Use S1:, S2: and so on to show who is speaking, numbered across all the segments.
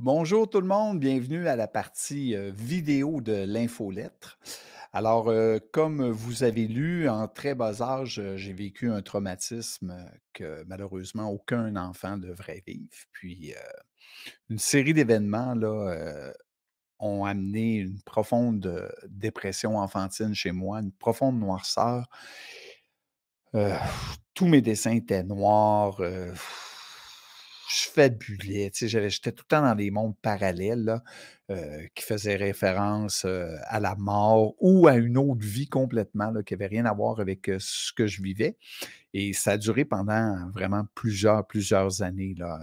S1: Bonjour tout le monde, bienvenue à la partie vidéo de l'infolettre. Alors, comme vous avez lu, en très bas âge, j'ai vécu un traumatisme que malheureusement aucun enfant devrait vivre. Puis, une série d'événements là, ont amené une profonde dépression enfantine chez moi, une profonde noirceur. Heu, Tous mes dessins étaient noirs, je fabulais, tu sais, j'étais tout le temps dans des mondes parallèles là, qui faisaient référence, à la mort ou à une autre vie complètement là, qui avait rien à voir avec, ce que je vivais et ça a duré pendant vraiment plusieurs années là,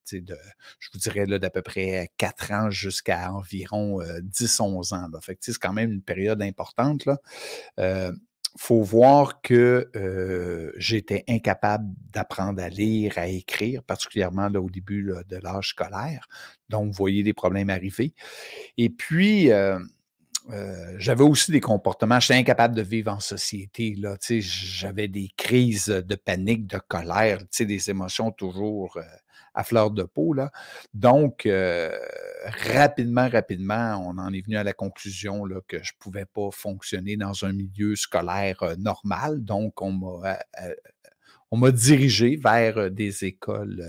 S1: tu sais je vous dirais là d'à peu près 4 ans jusqu'à environ, 10-11 ans là. Fait que tu sais, c'est quand même une période importante là. Heu, Faut voir que, j'étais incapable d'apprendre à lire, à écrire, particulièrement là au début là de l'âge scolaire. Donc vous voyez les problèmes arriver et puis, j'avais aussi des comportements j'étais incapable de vivre en société là, tu sais, j'avais des crises, de panique, de colère, tu sais, des émotions toujours, à fleur de peau là. Donc, rapidement, on en est venu à la conclusion là que je pouvais pas fonctionner dans un milieu scolaire, normal. Donc on m'a dirigé vers, des écoles,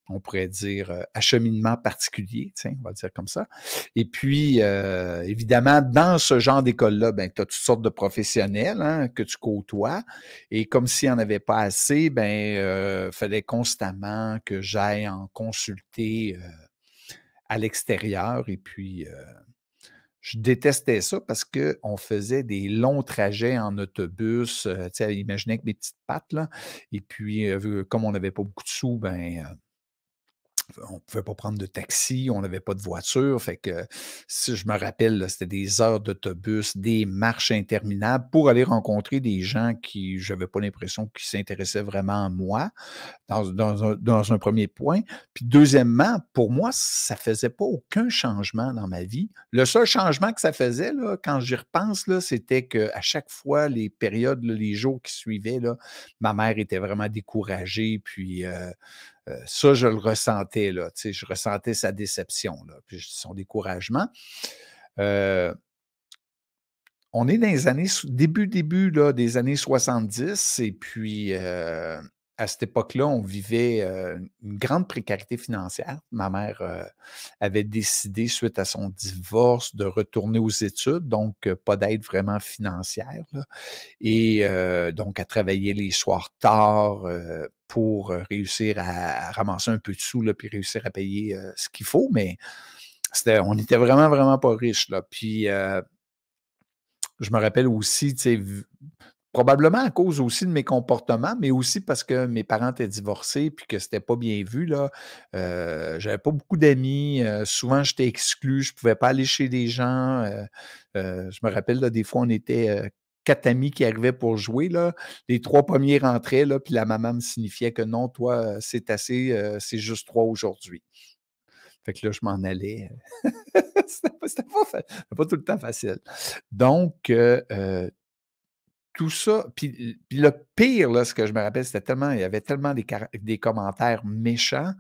S1: on pourrait dire, acheminement particulier, tiens, on va dire comme ça. Et puis, évidemment, dans ce genre d'école-là, ben, tu as toutes sortes de professionnels hein, que tu côtoies. Et comme s'il n'y en avait pas assez, ben, fallait constamment que j'aille en consulter à l'extérieur. Et puis, je détestais ça parce qu'on faisait des longs trajets en autobus, tu sais, imaginez avec mes petites pattes, là. Et puis, comme on n'avait pas beaucoup de sous, ben, on pouvait pas prendre de taxi, on n'avait pas de voiture, fait que si je me rappelle, là, c'était des heures d'autobus, des marches interminables pour aller rencontrer des gens qui j'avais pas l'impression qu'ils s'intéressaient vraiment à moi, dans un 1er point. Puis deuxièmement, pour moi, ça faisait pas aucun changement dans ma vie. Le seul changement que ça faisait, là, quand j'y repense, là, c'était qu'à chaque fois, les périodes, là, les jours qui suivaient, là, ma mère était vraiment découragée, puis, ça, je le ressentais, là, tu sais, je ressentais sa déception, là, puis son découragement. Heu, on est dans les années début, là, des années 70 et puis, à cette époque-là, on vivait, une grande précarité financière. Ma mère, avait décidé, suite à son divorce, de retourner aux études, donc pas d'aide vraiment financière, là et donc à travailler les soirs tard, pour, réussir à ramasser un peu de sous, là, puis réussir à payer, ce qu'il faut, mais on était vraiment pas riches, là. Puis, je me rappelle aussi, tu sais, probablement à cause aussi de mes comportements, mais aussi parce que mes parents étaient divorcés puis que c'était pas bien vu, là. J'avais pas beaucoup d'amis, souvent j'étais exclu, je pouvais pas aller chez des gens, je me rappelle, là, des fois, on était, 4 amis qui arrivaient pour jouer, là. Les 3 premiers rentraient, là, puis la maman me signifiait que: «Non, toi, c'est assez, c'est juste 3 aujourd'hui». Fait que là, je m'en allais, c'était pas tout le temps facile. Donc, tout ça, puis le pire, là, ce que je me rappelle, c'était tellement il y avait tellement des commentaires méchants,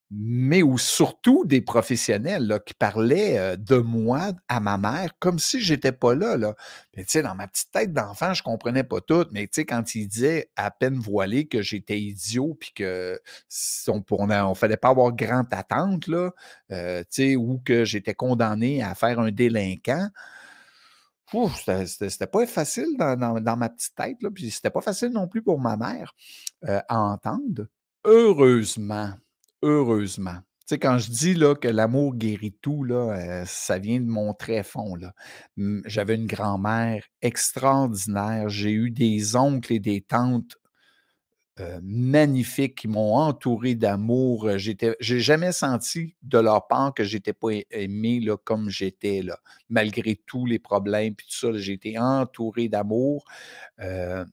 S1: mais ou surtout des professionnels, là, qui parlaient, de moi à ma mère comme si j'étais pas là, là. Mais tu sais, dans ma petite tête d'enfant, je comprenais pas tout, mais tu sais, quand ils disaient à peine voilé que j'étais idiot puis que on fallait pas avoir grande attente, là, tu sais, ou que j'étais condamné à faire un délinquant. Ouf, c'était pas facile dans ma petite tête, là, puis c'était pas facile non plus pour ma mère, à entendre. Heureusement, heureusement. Tu sais, quand je dis, là, que l'amour guérit tout, là, ça vient de mon tréfonds, là. J'avais une grand-mère extraordinaire, j'ai eu des oncles et des tantes magnifiques qui m'ont entouré d'amour. J'ai jamais senti de leur part que j'étais pas aimé là, comme j'étais là. Malgré tous les problèmes puis tout ça, là, j'ai été entouré d'amour. Heu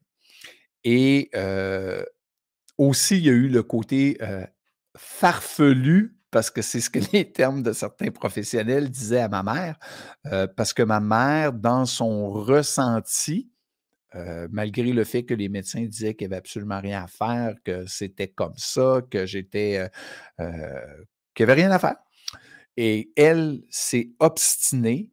S1: et aussi, il y a eu le côté, farfelu, parce que c'est ce que les termes de certains professionnels disaient à ma mère, parce que ma mère, dans son ressenti, malgré le fait que les médecins disaient qu'il y avait absolument rien à faire, que c'était comme ça, que j'étais, qu'il y avait rien à faire. Et elle s'est obstinée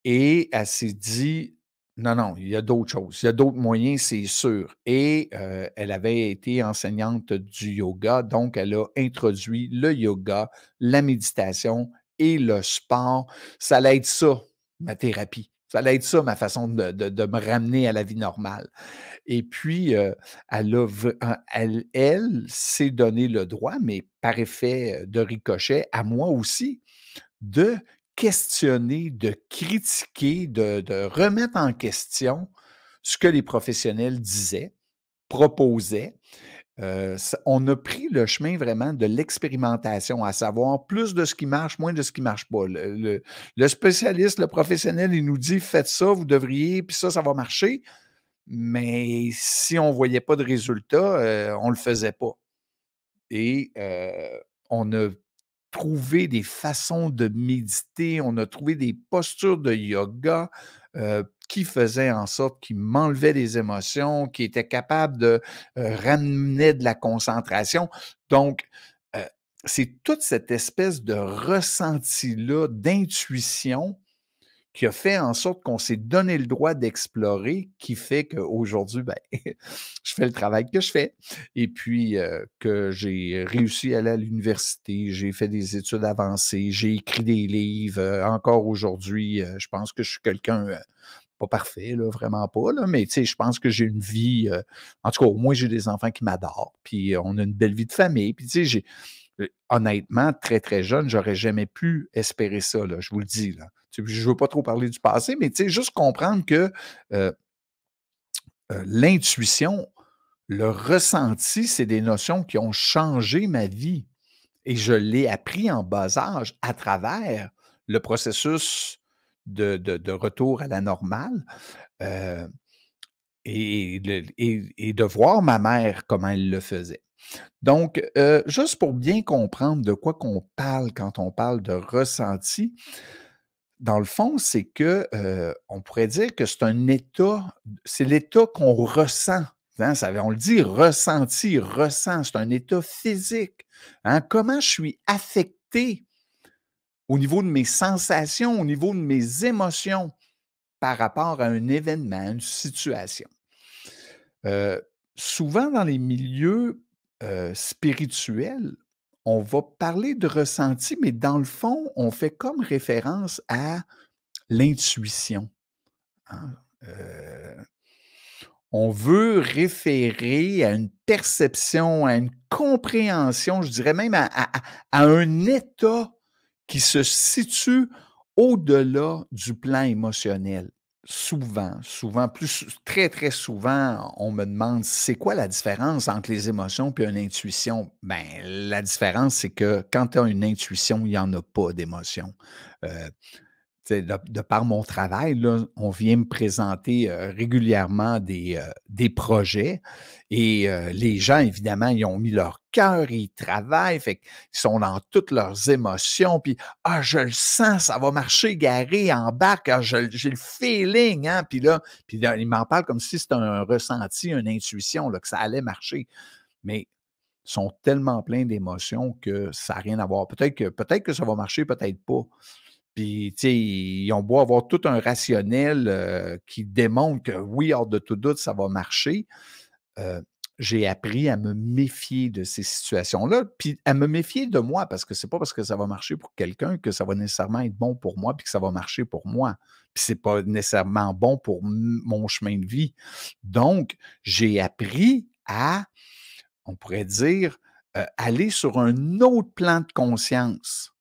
S1: et elle s'est dit: «Non, non, il y a d'autres choses, il y a d'autres moyens, c'est sûr» et elle avait été enseignante du yoga, donc elle a introduit le yoga, la méditation et le sport. Ça allait être ça, ma thérapie. Ça allait être ça, ma façon de me ramener à la vie normale et puis, elle a v elle s'est donné le droit, mais par effet de ricochet, à moi aussi, de questionner, de critiquer, de remettre en question ce que les professionnels disaient, proposaient. On a pris le chemin vraiment de l'expérimentation, à savoir plus de ce qui marche, moins de ce qui ne marche pas. Le spécialiste, le professionnel, il nous dit: «Faites ça, vous devriez, puis ça va marcher». Mais si on ne voyait pas de résultat, on ne le faisait pas et on a trouvé des façons de méditer, on a trouvé des postures de yoga, qui faisaient en sorte qu'ils m'enlevaient des émotions, qui étaient capables de, ramener de la concentration. Donc, heu, c'est toute cette espèce de ressenti-là, d'intuition qui a fait en sorte qu'on s'est donné le droit d'explorer, qui fait qu'aujourd'hui, ben, je fais le travail que je fais et puis que j'ai réussi à aller à l'université, j'ai fait des études avancées, j'ai écrit des livres. Encore aujourd'hui, je pense que je suis quelqu'un pas parfait, là, vraiment pas, là, mais tu sais, je pense que j'ai une vie, en tout cas, au moins, j'ai des enfants qui m'adorent, puis on a une belle vie de famille, puis tu sais, honnêtement, très, très jeune, j'aurais jamais pu espérer ça, là, je vous le dis, là. Tu sais, je veux pas trop parler du passé, mais tu sais, juste comprendre que, heu l'intuition, le ressenti, c'est des notions qui ont changé ma vie et je l'ai appris en bas âge à travers le processus de retour à la normale, heu et de voir ma mère comment elle le faisait. Donc, juste pour bien comprendre de quoi qu'on parle quand on parle de ressenti, dans le fond, c'est que, on pourrait dire que c'est l'état qu'on ressent, hein, on le dit ressenti, ressent, c'est un état physique, hein. Comment je suis affecté au niveau de mes sensations, au niveau de mes émotions par rapport à un événement, une situation. Heu, Souvent dans les milieux, spirituels, on va parler de ressenti, mais dans le fond, on fait comme référence à l'intuition, hein. On veut référer à une perception, à une compréhension, je dirais même à un état qui se situe au-delà du plan émotionnel. Souvent, très, très souvent, on me demande: «C'est quoi la différence entre les émotions puis une intuition?» Ben, la différence, c'est que quand tu as une intuition, il y en a pas d'émotion. Heu Tu sais, de par mon travail, là, on vient me présenter, régulièrement des projets et les gens, évidemment, ils ont mis leur cœur, ils travaillent, fait qu'ils sont dans toutes leurs émotions, puis: «Ah, je le sens, ça va marcher, Gary, embarque, ah, j'ai le feeling, hein», puis là, ils m'en parlent comme si c'était un ressenti, une intuition, là, que ça allait marcher. Mais ils sont tellement pleins d'émotions que ça a rien à voir. Peut-être que ça va marcher, peut-être pas. Puis, tu sais, ils ont beau avoir tout un rationnel, qui démontre que oui, hors de tout doute, ça va marcher. Heu, j'ai appris à me méfier de ces situations-là, puis à me méfier de moi parce que c'est pas parce que ça va marcher pour quelqu'un que ça va nécessairement être bon pour moi, puis que ça va marcher pour moi. Puis c'est pas nécessairement bon pour mon chemin de vie. Donc, j'ai appris à, on pourrait dire, aller sur un autre plan de conscience.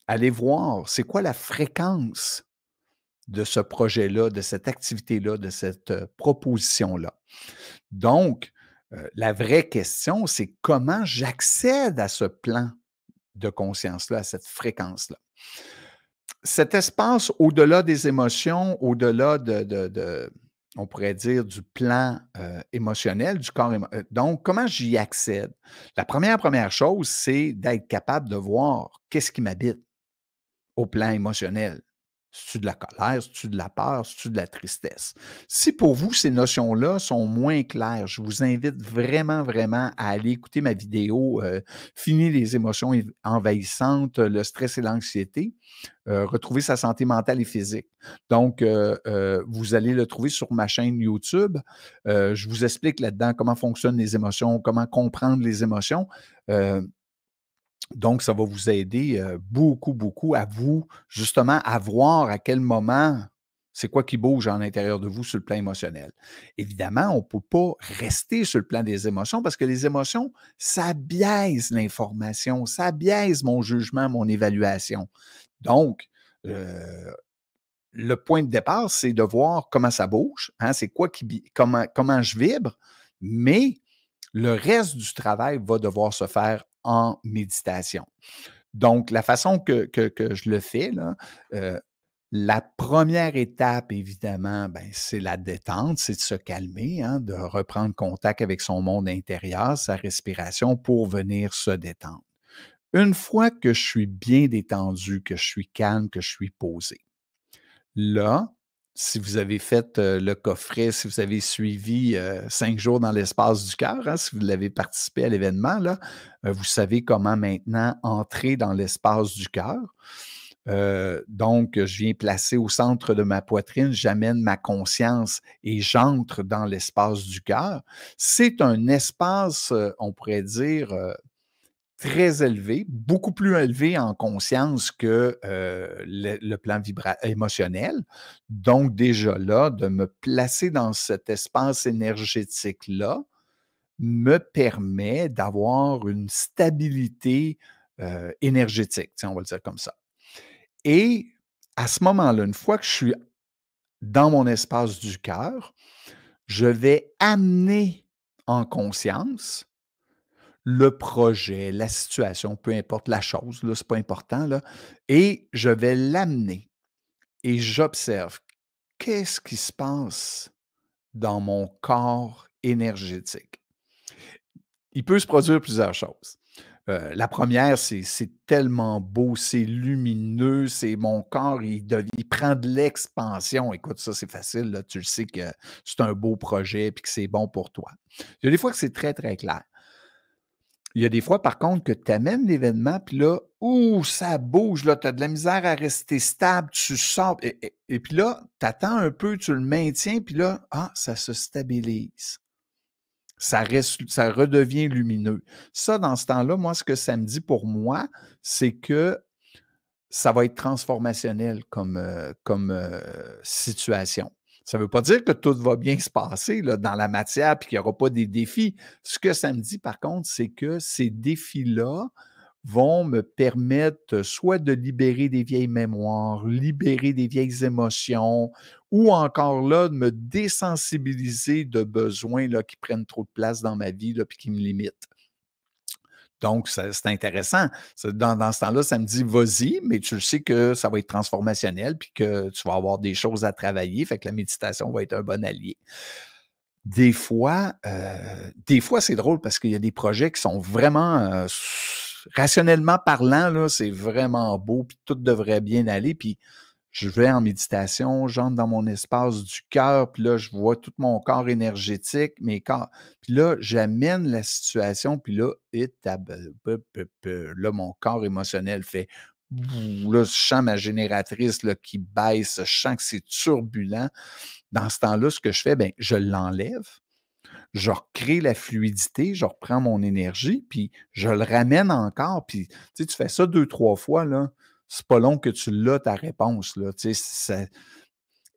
S1: Aller voir c'est quoi la fréquence de ce projet-là, de cette activité-là, de cette, proposition-là. Donc, la vraie question, c'est comment j'accède à ce plan de conscience-là, à cette fréquence-là. Cet espace au-delà des émotions, au-delà de on pourrait dire du plan, émotionnel, du corps donc comment j'y accède? La première chose, c'est d'être capable de voir qu'est-ce qui m'habite au plan émotionnel. C'est-tu de la colère? C'est-tu de la peur? C'est-tu de la tristesse? Si pour vous, ces notions-là sont moins claires, je vous invite vraiment, vraiment à aller écouter ma vidéo Fini les émotions envahissantes, le stress et l'anxiété, retrouver sa santé mentale et physique. Donc, vous allez le trouver sur ma chaîne YouTube. Je vous explique là-dedans comment fonctionnent les émotions, comment comprendre les émotions. Euh, donc, ça va vous aider beaucoup, beaucoup à vous, justement, à voir à quel moment c'est quoi qui bouge en l'intérieur de vous sur le plan émotionnel. Évidemment, on ne peut pas rester sur le plan des émotions parce que les émotions, ça biaise l'information, ça biaise mon jugement, mon évaluation. Donc, le point de départ, c'est de voir comment ça bouge, hein, c'est quoi comment je vibre, mais le reste du travail va devoir se faire en méditation. Donc, la façon que je le fais, là, la première étape, évidemment, ben, c'est la détente, c'est de se calmer, hein, de reprendre contact avec son monde intérieur, sa respiration pour venir se détendre. Une fois que je suis bien détendu, que je suis calme, que je suis posé, là, si vous avez fait le coffret, si vous avez suivi 5 jours dans l'espace du cœur, hein, si vous l'avez participé à l'événement, là, vous savez comment maintenant entrer dans l'espace du cœur. Donc, je viens placer au centre de ma poitrine, j'amène ma conscience et j'entre dans l'espace du cœur. C'est un espace, on pourrait dire, très élevé, beaucoup plus élevé en conscience que le plan émotionnel. Donc, déjà là, de me placer dans cet espace énergétique-là me permet d'avoir une stabilité énergétique, on va le dire comme ça. Et à ce moment-là, une fois que je suis dans mon espace du cœur, je vais amener en conscience le projet, la situation, peu importe la chose, là, c'est pas important, là, et je vais l'amener et j'observe qu'est-ce qui se passe dans mon corps énergétique. Il peut se produire plusieurs choses. La première, c'est tellement beau, c'est lumineux, c'est mon corps, il prend de l'expansion. Écoute, ça, c'est facile, là, tu le sais que c'est un beau projet et que c'est bon pour toi. Il y a des fois que c'est très, très clair. Il y a des fois, par contre, que tu amènes l'événement, puis là, ouh, ça bouge, là, tu as de la misère à rester stable, tu sors, et puis là, tu attends un peu, tu le maintiens, puis là, ah, ça se stabilise. Ça redevient lumineux. Ça, dans ce temps-là, moi, ce que ça me dit pour moi, c'est que ça va être transformationnel comme situation. Ça ne veut pas dire que tout va bien se passer là, dans la matière et qu'il n'y aura pas des défis. Ce que ça me dit, par contre, c'est que ces défis-là vont me permettre soit de libérer des vieilles mémoires, libérer des vieilles émotions, ou encore là, de me désensibiliser de besoins là, qui prennent trop de place dans ma vie et qui me limitent. Donc, c'est intéressant. Dans ce temps-là, ça me dit, vas-y, mais tu le sais que ça va être transformationnel puis que tu vas avoir des choses à travailler. Fait que la méditation va être un bon allié. Des fois, c'est drôle parce qu'il y a des projets qui sont vraiment, rationnellement parlant, là, c'est vraiment beau, puis tout devrait bien aller. Puis je vais en méditation, j'entre dans mon espace du cœur, puis là, je vois tout mon corps énergétique, mes corps. Puis là, j'amène la situation, puis là, là, mon corps émotionnel fait. Là, je sens ma génératrice là, qui baisse, je sens que c'est turbulent. Dans ce temps-là, ce que je fais, ben, je l'enlève, je recrée la fluidité, je reprends mon énergie, puis je le ramène encore. Puis, tu sais, tu fais ça 2, 3 fois, là, c'est pas long que tu l'as, ta réponse, là. Tu sais,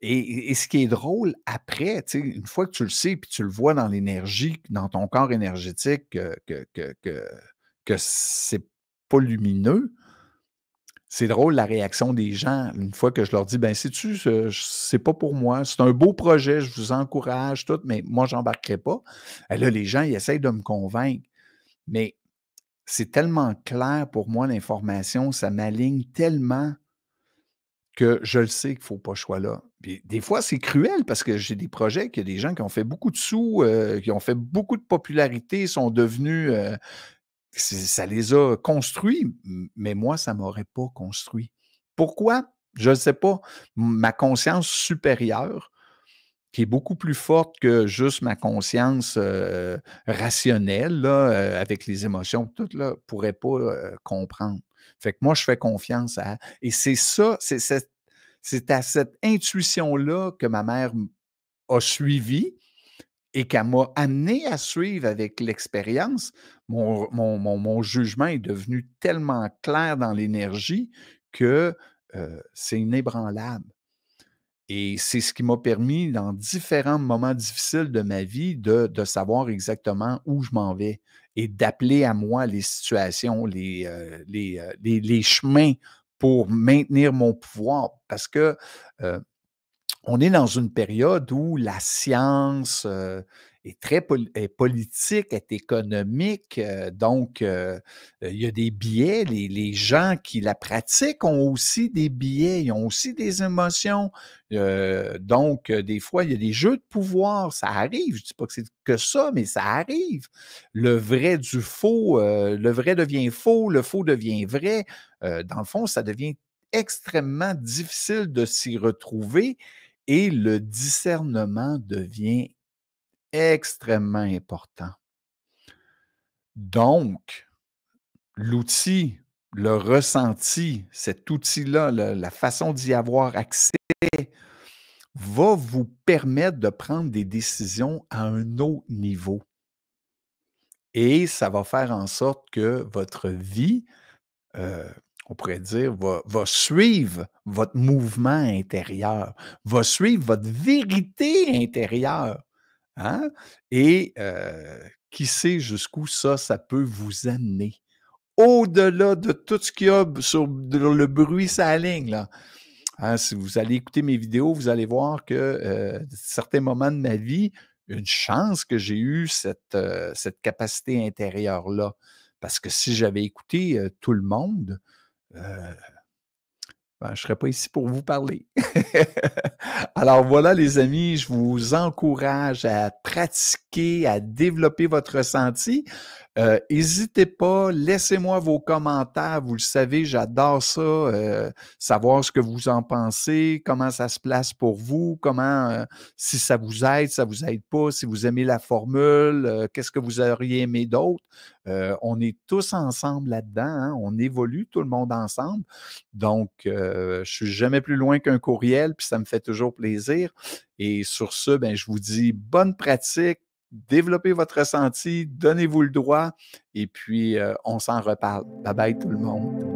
S1: et ce qui est drôle, après, tu sais, une fois que tu le sais, puis tu le vois dans l'énergie, dans ton corps énergétique, que c'est pas lumineux, c'est drôle la réaction des gens une fois que je leur dis: «Ben, sais-tu, c'est pas pour moi, c'est un beau projet, je vous encourage tout, mais moi j'embarquerai pas». Et là, les gens, ils essayent de me convaincre, mais c'est tellement clair pour moi l'information, ça m'aligne tellement que je le sais qu'il faut pas que je sois là. Puis des fois, c'est cruel parce que j'ai des projets qu'il y a des gens qui ont fait beaucoup de sous, qui ont fait beaucoup de popularité, sont devenus, ça les a construits, mais moi, ça ne m'aurait pas construit. Pourquoi? Je ne sais pas. Ma conscience supérieure, qui est beaucoup plus forte que juste ma conscience rationnelle, là, avec les émotions, tout, là, pourrait pas comprendre. Fait que moi, je fais confiance à... Et c'est ça, c'est à cette intuition-là que ma mère a suivi et qu'elle m'a amené à suivre avec l'expérience. Mon jugement est devenu tellement clair dans l'énergie que c'est inébranlable. Et c'est ce qui m'a permis, dans différents moments difficiles de ma vie, de savoir exactement où je m'en vais et d'appeler à moi les situations, les chemins pour maintenir mon pouvoir. Parce que on est dans une période où la science est très est politique, est économique, donc il y a des biais. Les gens qui la pratiquent ont aussi des biais, ils ont aussi des émotions. Donc, des fois, il y a des jeux de pouvoir, ça arrive. Je ne dis pas que c'est que ça, mais ça arrive. Le vrai du faux, le vrai devient faux, le faux devient vrai. Dans le fond, ça devient extrêmement difficile de s'y retrouver et le discernement devient extrêmement important. Donc, l'outil, le ressenti, cet outil-là, la façon d'y avoir accès, va vous permettre de prendre des décisions à un autre niveau. Et ça va faire en sorte que votre vie, euh, on pourrait dire, va suivre votre mouvement intérieur, va suivre votre vérité intérieure. Hein? Et qui sait jusqu'où ça peut vous amener. Au-delà de tout ce qu'il y a sur le bruit sa ligne, là. Hein, si vous allez écouter mes vidéos, vous allez voir que certains moments de ma vie, une chance que j'ai eu cette capacité intérieure-là. Parce que si j'avais écouté tout le monde, ben, je ne serais pas ici pour vous parler. Alors voilà, les amis, je vous encourage à pratiquer, à développer votre ressenti. N'hésitez pas, laissez-moi vos commentaires. Vous le savez, j'adore ça, savoir ce que vous en pensez, comment ça se place pour vous, comment, si ça vous aide pas, si vous aimez la formule, qu'est-ce que vous auriez aimé d'autre. On est tous ensemble là-dedans, hein? On évolue tout le monde ensemble. Donc, je suis jamais plus loin qu'un courriel, puis ça me fait toujours plaisir. Et sur ce, ben, je vous dis bonne pratique, développez votre ressenti, donnez-vous le droit, et puis on s'en reparle. Bye bye tout le monde.